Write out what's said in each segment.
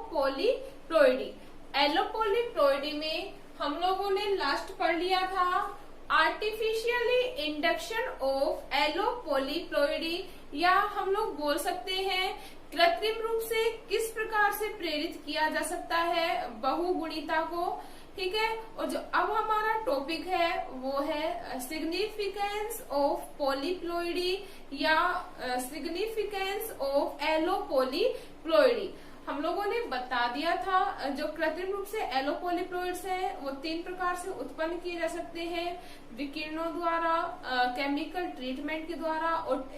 एलोपोलीप्लोइडी। एलोपोलीप्लोइडी में हम लोगों ने लास्ट पढ़ लिया था आर्टिफिशियली इंडक्शन ऑफ एलोपोलीप्लोइडी, या हम लोग बोल सकते हैं कृत्रिम रूप से किस प्रकार से प्रेरित किया जा सकता है बहुगुणिता को। ठीक है, और जो अब हमारा टॉपिक है वो है सिग्निफिकेंस ऑफ पॉलीप्लोइडी या सिग्निफिकेंस ऑफ एलोपोलीप्लोइडी। हम लोगों ने बता दिया था जो कृत्रिम रूप से एलोपोलीप्लोइड्स है वो 3 प्रकार से उत्पन्न किए जा सकते हैं, विकिरणों द्वारा, केमिकल ट्रीटमेंट के द्वारा और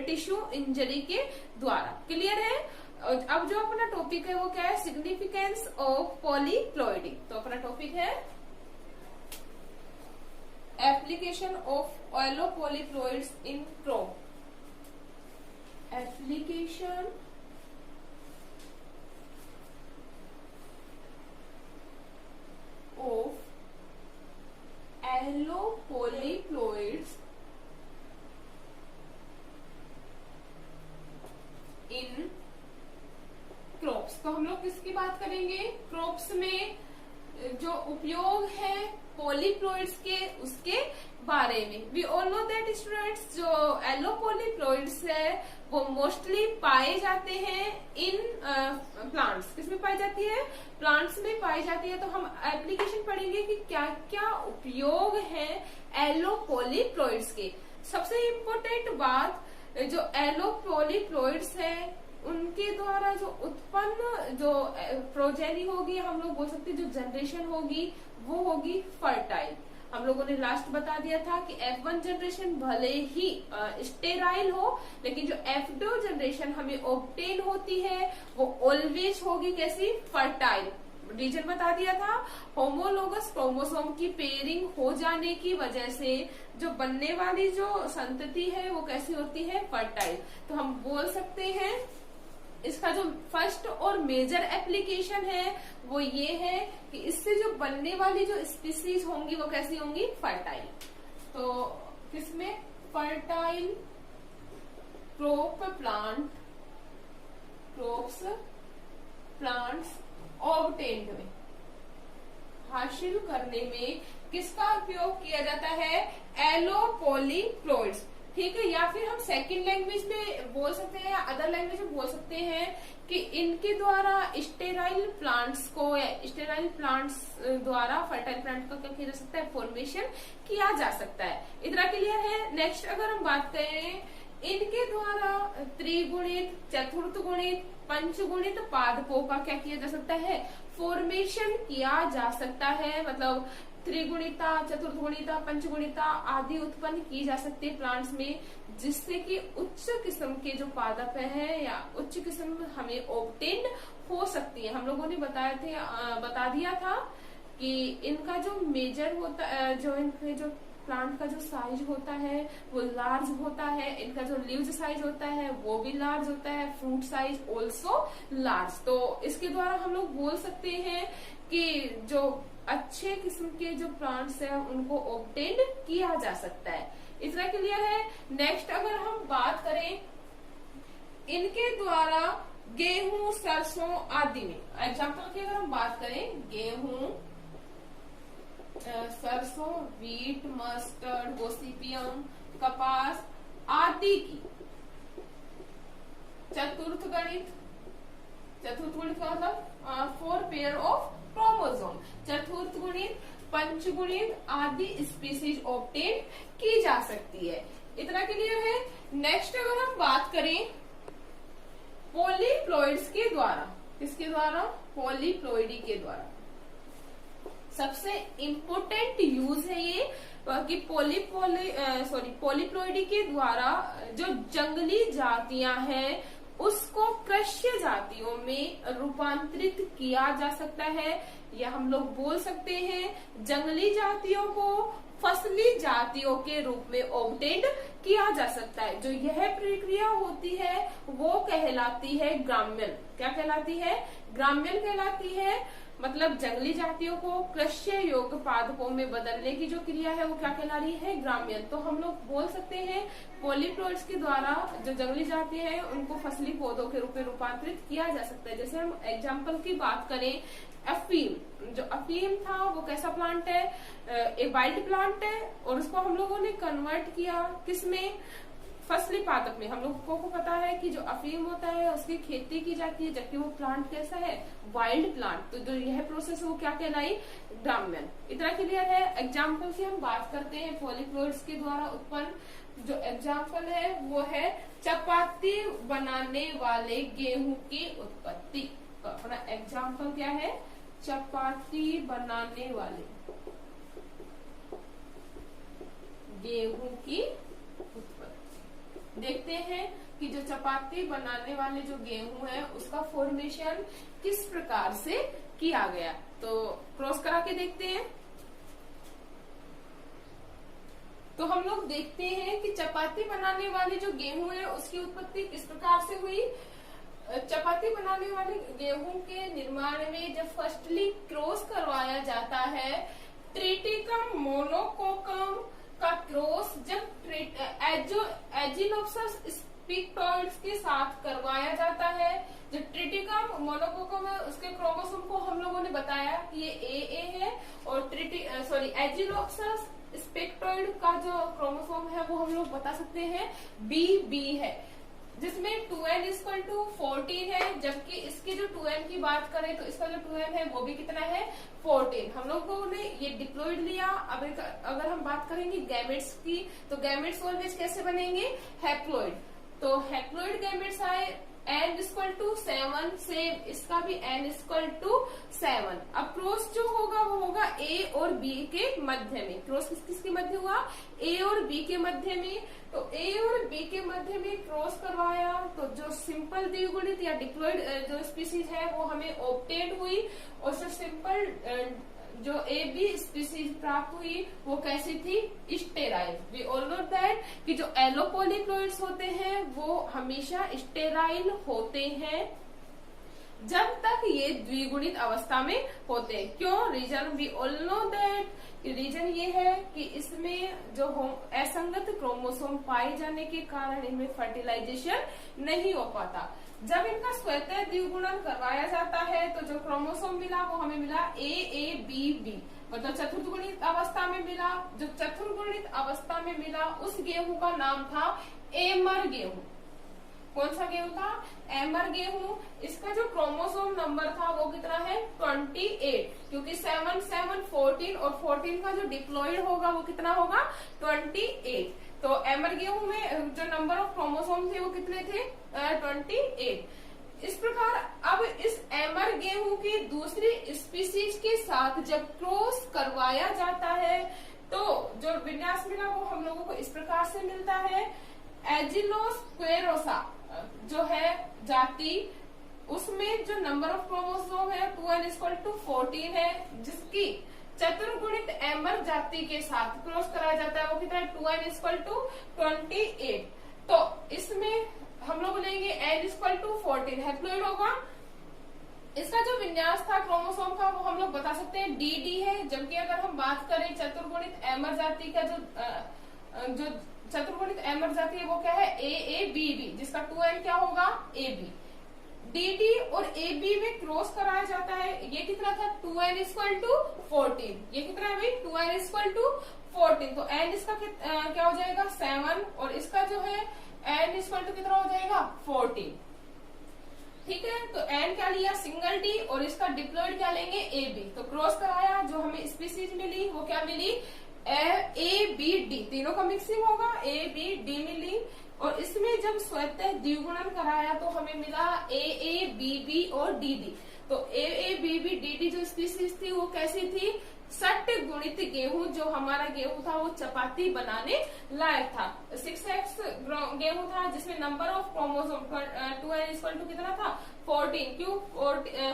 टिश्यू इंजरी के द्वारा। क्लियर है? अब जो अपना टॉपिक है वो क्या है, सिग्निफिकेंस ऑफ पॉलीप्लोइडी। तो अपना टॉपिक है application of allopolyploids in crop. Application of allopolyploids in crops. तो हम लोग किसकी बात करेंगे, क्रॉप्स में जो उपयोग है पॉलीप्लोइड्स के उसके बारे में। We all know that students जो एलोपोलीप्लोइड्स है वो मोस्टली पाए जाते हैं इन प्लांट्स। किसमें पाई जाती है, प्लांट्स में पाई जाती है। तो हम एप्लीकेशन पढ़ेंगे कि क्या क्या उपयोग है एलोपोलीप्लोइड्स के। सबसे इम्पोर्टेंट बात, जो एलोपोलीप्लोइड्स है उनके द्वारा जो उत्पन्न जो प्रोजेनी होगी, हम लोग बोल सकते हैं जो जनरेशन होगी वो होगी फर्टाइल। हम लोगों ने लास्ट बता दिया था कि F1 जनरेशन भले ही स्टेराइल हो, लेकिन जो F2 जनरेशन हमें ऑब्टेन होती है वो ऑलवेज होगी कैसी, फर्टाइल। रीजन बता दिया था, होमोलोगस क्रोमोसोम की पेयरिंग हो जाने की वजह से जो बनने वाली जो संतति है वो कैसी होती है, फर्टाइल। तो हम बोल सकते हैं इसका जो फर्स्ट और मेजर एप्लीकेशन है वो ये है कि इससे जो बनने वाली जो स्पीसीज होंगी वो कैसी होंगी, फर्टाइल। तो किसमें, fertile crop plant, crops plants obtained में, हासिल करने में किसका उपयोग किया जाता है, एलोपोलीप्लोइड्स। ठीक है, या फिर हम सेकंड लैंग्वेज में बोल सकते हैं या अदर लैंग्वेज में बोल सकते हैं कि इनके द्वारा स्टेराइल प्लांट्स को या स्टेराइल प्लांट्स द्वारा फर्टाइल प्लांट का क्या किया जा सकता है, फॉर्मेशन किया जा सकता है। इतना क्लियर है। नेक्स्ट अगर हम बात करें, इनके द्वारा त्रिगुणित, चतुर्थ गुणित, पंचगुणित पादपों का क्या किया जा सकता है, फॉर्मेशन किया जा सकता है। मतलब त्रिगुणिता, चतुर्गुणिता, पंचगुणिता आदि उत्पन्न की जा सकती है प्लांट्स में, जिससे कि उच्च किस्म के जो पादप है या उच्च किस्म हमें ऑब्टेन हो सकती है। हम लोगों ने बता दिया था कि इनका जो मेजर होता, जो इनके जो प्लांट का जो साइज होता है वो लार्ज होता है, इनका जो लीव्स साइज होता है वो भी लार्ज होता है, फ्रूट साइज ऑल्सो लार्ज। तो इसके द्वारा हम लोग बोल सकते हैं कि जो अच्छे किस्म के जो प्लांट्स हैं उनको ऑब्टेन किया जा सकता है। इतना क्लियर है। नेक्स्ट अगर हम बात करें, इनके द्वारा गेहूं, सरसों आदि में, एग्जाम्पल की अगर हम बात करें, गेहूं, सरसों, वीट, मस्टर्ड, गोसिपियम, कपास आदि की चतुर्थ गणित का मतलब 4 पेयर ऑफ क्रोमोसोम, चतुर्थ गुणित, पंचगुणित आदि स्पीसीज ऑब्टेन की जा सकती है। इतना क्लियर है। नेक्स्ट अगर हम बात करें पॉलीप्लोइड्स के द्वारा, किसके द्वारा, पॉलीप्लोइडी के द्वारा, सबसे इम्पोर्टेंट यूज है ये कि पॉलीप्लोइडी के द्वारा जो जंगली जातियां हैं उसको कृष्य जातियों में रूपांतरित किया जा सकता है, या हम लोग बोल सकते हैं जंगली जातियों को फसली जातियों के रूप में ऑब्टेन किया जा सकता है। जो यह प्रक्रिया होती है वो कहलाती है ग्राम्यन। क्या कहलाती है, ग्राम्यन कहलाती है। मतलब जंगली जातियों को कृषि योग्य पादपों में बदलने की जो क्रिया है वो क्या कहला रही है, ग्राम्यन। तो हम लोग बोल सकते हैं पॉलीप्लॉइड्स के द्वारा जो जंगली जाति है उनको फसली पौधों के रूप में रूपांतरित किया जा सकता है। जैसे हम एग्जाम्पल की बात करें, अफीम, जो अफीम था वो कैसा प्लांट है, एक वाइल्ड प्लांट है, और उसको हम लोगों ने कन्वर्ट किया किसमें, फसली पादप में। हम लोगों को पता है कि जो अफीम होता है उसकी खेती की जाती है, जबकि वो प्लांट कैसा है, वाइल्ड प्लांट। तो जो यह प्रोसेस है वो क्या कहलाई, ग्राम्यन। इतना क्लियर है। एग्जाम्पल की हम बात करते हैं पॉलीप्लॉइड्स के द्वारा उत्पन्न। जो एग्जाम्पल है वो है चपाती बनाने वाले गेहूं की उत्पत्ति। तो अपना एग्जाम्पल क्या है, चपाती बनाने वाले गेहूं की उत्पत्ति। देखते हैं कि जो चपाती बनाने वाले जो गेहूं है उसका फॉर्मेशन किस प्रकार से किया गया। तो क्रॉस करा के देखते हैं। तो हम लोग देखते हैं कि चपाती बनाने वाले जो गेहूं है उसकी उत्पत्ति किस प्रकार से हुई। चपाती बनाने वाले गेहूं के निर्माण में जब फर्स्टली क्रॉस करवाया जाता है ट्रिटिकम मोनोकोकम का क्रॉस जब एजिनोप्सिस स्पिक्टोइड्स के साथ करवाया जाता है। जो ट्रिटिकम मोनोकोकम है उसके क्रोमोसोम को हम लोगों ने बताया कि ये ए है, और एजिनोप्सिस स्पिक्टोइड का जो क्रोमोसोम है वो हम लोग बता सकते हैं बी है, जिसमें 2n = 14 है। जबकि इसकी जो 2n की बात करें तो इसका जो 2n है वो भी कितना है, 14। हम लोगों ने ये डिप्लॉइड लिया। अब अगर हम बात करेंगे गैमेट्स की, तो गैमेट्स ऑलवेज कैसे बनेंगे, हैप्लॉइड। तो हैप्लॉइड गैमेट्स आए n = 7, सेम इसका भी n = 7। अब क्रॉस जो होगा वो होगा A और B के मध्य में। क्रॉस किसके मध्य हुआ, A और B के मध्य में। तो A और B के मध्य में क्रॉस करवाया तो जो सिंपल द्विगुणित या डिप्लॉइड जो स्पीसीज है वो हमें ऑब्टेन हुई, और जो सिंपल जो AB स्पीसीज प्राप्त हुई वो कैसी थी, sterile. We all know that कि जो एलोपोलीप्लॉइड्स होते हैं वो हमेशा स्टेराइल होते हैं जब तक ये द्विगुणित अवस्था में होते हैं। क्यों, reason we all know that, reason ये है कि इसमें जो असंगत क्रोमोसोम पाए जाने के कारण इनमें फर्टिलाइजेशन नहीं हो पाता। जब इनका स्वतः द्विगुणन करवाया जाता है तो जो क्रोमोसोम मिला वो हमें मिला AABB, मतलब चतुर्गुणित अवस्था में मिला। जो चतुर्गुणित अवस्था में मिला उस गेहूं का नाम था एमर गेहूं। कौन सा गेहूं था, एमर गेहूं। इसका जो क्रोमोसोम नंबर था वो कितना है, 28, क्योंकि 7, 7, 14 और 14 का जो डिप्लॉइड होगा वो कितना होगा, 28। तो एमर गेहूं में जो नंबर ऑफ क्रोमोसोम थे वो कितने थे, 28। इस प्रकार अब इस एमर गेहूं की दूसरी स्पीसीज के साथ जब क्रॉस करवाया जाता है तो जो विन्यास मिला वो हम लोगों को इस प्रकार से मिलता है। एजिलोस्क्लेरोसा जो है जाति, उसमें जो नंबर ऑफ क्रोमोसोम है 2n = 14 है, जिसकी चतुर्गुणित एमर जाति के साथ क्रॉस कराया जाता है वो कितना है, 2n = 28। तो इसमें हम लोग लेंगे n = 14, हैप्लॉइड होगा। इसका जो विन्यास था क्रोमोसोम का वो हम लोग बता सकते हैं DD है। जबकि अगर हम बात करें चतुर्गुणित एमर जाति का जो चतुर्गुणित एमर जाति है वो क्या है, AABB, जिसका 2n क्या होगा, AB। DD और AB में क्रॉस कराया जाता है। ये कितना था, 2n = 14। ये कितना है भाई, 2n = 14। तो n इसका क्या हो जाएगा, 7, और इसका जो है n = कितना हो जाएगा, 14। ठीक है, तो n क्या लिया, सिंगल D, और इसका डिप्लॉइड क्या लेंगे, AB। तो क्रॉस कराया, जो हमें स्पीसीज मिली वो क्या मिली, ABD, तीनों का मिक्सिंग होगा, ABD मिली। और इसमें जब स्वतः द्विगुणन कराया तो हमें मिला AABB और DD। तो AABB DD जो स्पीसीज थी वो कैसी थी, 60 गुणित गेहूं, जो हमारा गेहूं था वो चपाती बनाने लायक था। 6x गेहूं था जिसमें number of chromosome 2n equal to कितना था 14, क्यों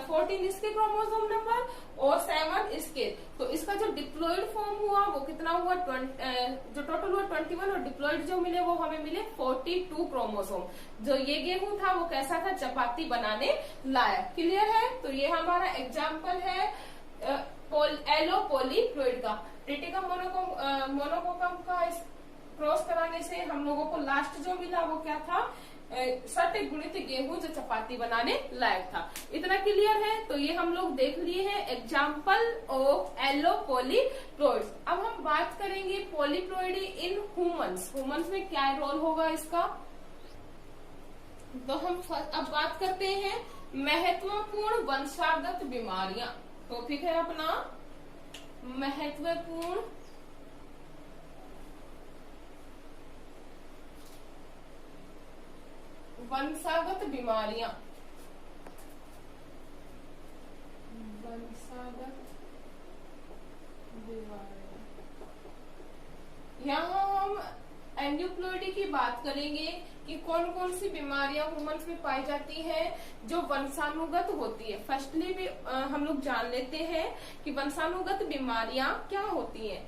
14 इसके क्रोमोसोम नंबर और 7 इसके। तो इसका जो डिप्लॉइड फॉर्म हुआ वो कितना हुआ जो टोटल हुआ 21 और डिप्लॉइड जो मिले वो हमें मिले 42 क्रोमोसोम। जो ये गेहूं था वो कैसा था, चपाती बनाने लायक। क्लियर है। तो ये हमारा एग्जाम्पल है एलो पॉलीप्लॉइड का। ट्रिटिकम मोनोकोकम का क्रॉस कराने से हम लोगों को लास्ट जो मिला वो क्या था, 60 गुणित गेहूं जो चपाती बनाने लायक था। इतना क्लियर है। तो ये हम लोग देख लिए हैं एग्जाम्पल ऑफ एलो पॉलीप्लॉइड्स। अब हम बात करेंगे पॉलीप्लॉइड इन ह्यूमंस। ह्यूमंस में क्या रोल होगा इसका। तो हम अब बात करते हैं महत्वपूर्ण वंशागत बीमारियां। टॉपिक है अपना महत्वपूर्ण वंशागत बीमारियां। यहाँ हम एंजियोप्लोइडी की बात करेंगे कि कौन कौन सी बीमारियां ह्यूमंस में पाई जाती है जो वंशानुगत होती है। फर्स्टली भी हम लोग जान लेते हैं कि वंशानुगत बीमारियां क्या होती हैं।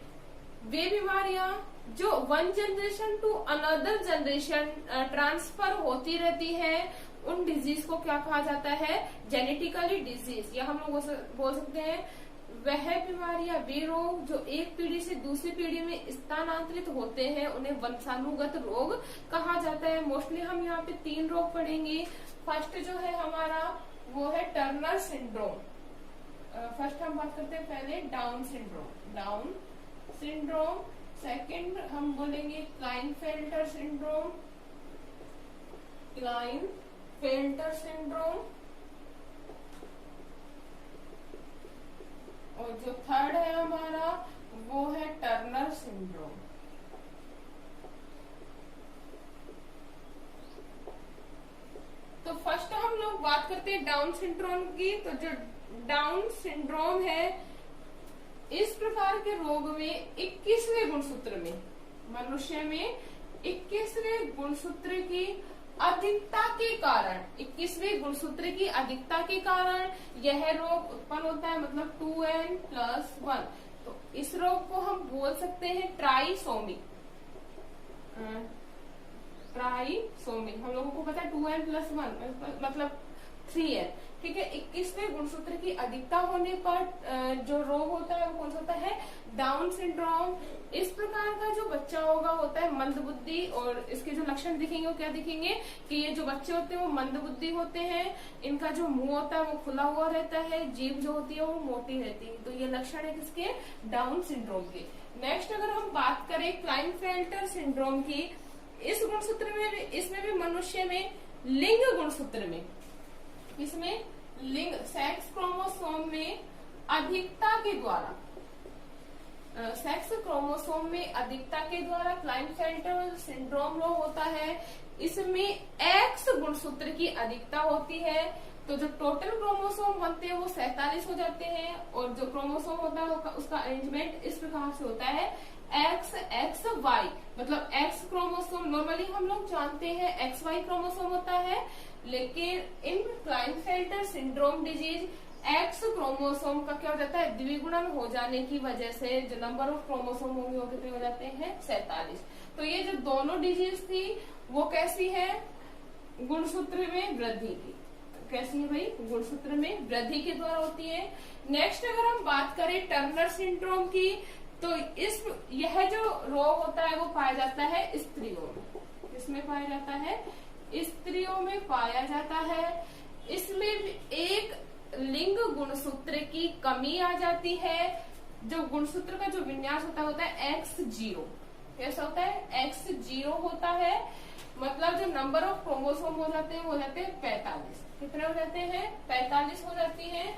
वे बीमारियां जो one generation to another generation transfer होती रहती है, उन डिजीज को क्या कहा जाता है, जेनेटिकली डिजीज। या हम लोग बोल सकते हैं वह बीमारियां, वे रोग जो एक पीढ़ी से दूसरी पीढ़ी में स्थानांतरित होते हैं, उन्हें वंशानुगत रोग कहा जाता है। मोस्टली हम यहाँ पे 3 रोग पढ़ेंगे। फर्स्ट जो है हमारा वो है टर्नर सिंड्रोम। फर्स्ट हम बात करते हैं पहले डाउन सिंड्रोम। सेकंड हम बोलेंगे क्लाइनफेल्टर सिंड्रोम। और जो थर्ड है हमारा वो है टर्नर सिंड्रोम। तो फर्स्ट हम लोग बात करते हैं डाउन सिंड्रोम की। तो जो डाउन सिंड्रोम है, इस प्रकार के रोग में 21वें गुणसूत्र में, मनुष्य में 21वें गुणसूत्र की अधिकता के कारण, 21वें गुणसूत्र की अधिकता के कारण यह रोग उत्पन्न होता है, मतलब 2n+1। तो इस रोग को हम बोल सकते हैं ट्राइसोमी। हम लोगों को पता है 2n+1 मतलब 3n। ठीक है। 21वें गुणसूत्र की अधिकता होने पर जो रोग होता है वो कौन सा होता है, डाउन सिंड्रोम। इस प्रकार का जो बच्चा होता है मंदबुद्धि, और इसके जो लक्षण दिखेंगे वो क्या दिखेंगे कि ये जो बच्चे होते हैं वो मंदबुद्धि होते हैं, इनका जो मुंह होता है वो खुला हुआ रहता है, जीभ जो होती है वो मोटी रहती है। तो ये लक्षण है किसके, डाउन सिंड्रोम के। नेक्स्ट अगर हम बात करें क्लाइनफेल्टर सिंड्रोम की, इस गुणसूत्र में भी, इसमें भी मनुष्य में लिंग गुणसूत्र में, इसमें लिंग सेक्स क्रोमोसोम में अधिकता के द्वारा, सेक्स क्रोमोसोम में अधिकता के द्वारा क्लाइनफेल्टर सिंड्रोम रोग होता है। इसमें एक्स गुणसूत्र की अधिकता होती है। तो जो टोटल क्रोमोसोम बनते हैं वो 47 हो जाते हैं, और जो क्रोमोसोम होता है उसका अरेंजमेंट इस प्रकार से होता है एक्स एक्स वाई, मतलब एक्स क्रोमोसोम नॉर्मली हम लोग जानते हैं एक्स वाई क्रोमोसोम होता है, लेकिन in Klinefelter syndrome disease X chromosome का क्या हो जाता है, द्विगुणन हो जाने की वजह से जो नंबर ऑफ क्रोमोसोम होंगे वो कितने हो जाते हैं, 47। तो ये जो दोनों डिजीज थी वो कैसी है, गुणसूत्र में वृद्धि की। कैसी है भाई, गुणसूत्र में वृद्धि के द्वारा होती है। नेक्स्ट अगर हम बात करें टर्नर सिंड्रोम की, तो यह जो रोग होता है वो पाया जाता है स्त्रियों में। इसमें पाया जाता है, स्त्रियों में पाया जाता है। इसमें एक लिंग गुणसूत्र की कमी आ जाती है। जो गुणसूत्र का जो विन्यास होता है X0। कैसा होता है, X0 होता है, मतलब जो नंबर ऑफ क्रोमोसोम हो जाते हैं वो हो जाते हैं 45। कितने हो जाते हैं, 45 हो जाती हैं।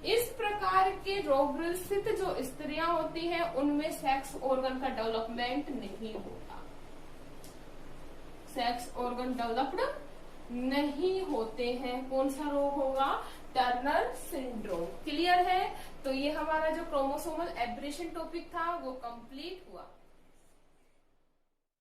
इस प्रकार के रोगग्रसित जो स्त्रियां होती हैं उनमें सेक्स ऑर्गन का डेवलपमेंट नहीं होता, सेक्स ऑर्गन डेवलप्ड नहीं होते हैं। कौन सा रोग होगा, टर्नर सिंड्रोम। क्लियर है? तो ये हमारा जो क्रोमोसोमल एब्रेशन टॉपिक था वो कंप्लीट हुआ।